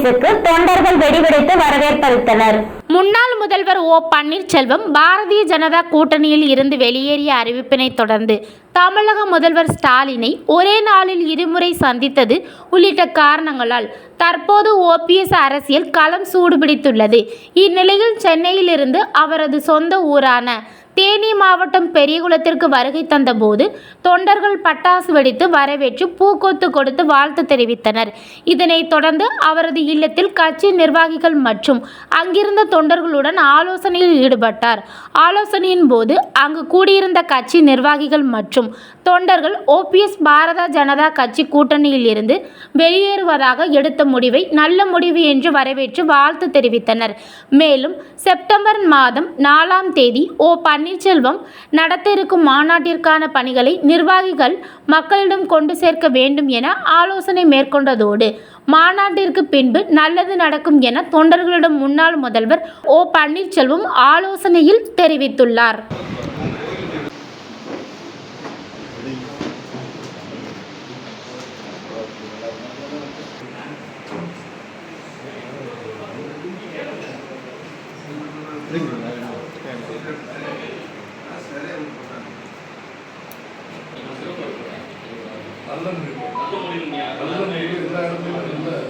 ஓபிஎஸ்க்கு தொண்டர்கள் வெடிவெடித்து வரவேற்பளித்தனர். முன்னாள் முதல்வர் ஓ பன்னீர்செல்வம் பாரதிய ஜனதா கூட்டணியில் இருந்து வெளியேறிய அறிவிப்பினை தொடர்ந்து தமிழக முதல்வர் ஸ்டாலினை ஒரே நாளில் இருமுறை சந்தித்தது உள்ளிட்ட காரணங்களால் தற்போது ஓபிஎஸ் அரசியல் களம் சூடுபிடித்துள்ளது. இந்நிலையில் சென்னையில் இருந்து அவரது சொந்த ஊரான தேனி மாவட்டம் பெரியகுளத்திற்கு வருகை தந்தபோது தொண்டர்கள் பட்டாசு வெடித்து வரவேற்று பூக்கொத்து கொடுத்து வாழ்த்து தெரிவித்தனர். இதனைத் தொடர்ந்து அவரது இல்லத்தில் கட்சி நிர்வாகிகள் மற்றும் அங்கிருந்த தொண்டர்களுடன் ஆலோசனையில் ஈடுபட்டார். ஆலோசனையின் போது அங்கு கூடியிருந்த கட்சி நிர்வாகிகள் மற்றும் தொண்டர்கள் ஓபிஎஸ் பாரதிய ஜனதா கட்சி கூட்டணியில் இருந்து வெளியேறுவதாக எடுத்த முடிவை நல்ல முடிவு என்று வரவேற்று வாழ்த்து தெரிவித்தனர். மேலும் செப்டம்பர் மாதம் 4ஆம் தேதி ஓ பன்னீர்செல்வம் நடத்த இருக்கும் மாநாட்டிற்கான பணிகளை நிர்வாகிகள் மக்களிடம் கொண்டு சேர்க்க வேண்டும் என ஆலோசனை மேற்கொண்டதோடு மாநாட்டிற்கு பின்பு நல்லது நடக்கும் என தொண்டர்களிடம் முன்னாள் முதல்வர் ஓ பன்னீர்செல்வம் ஆலோசனையில் தெரிவித்துள்ளார். நல்ல முடிவு எல்லா இடத்துலையும்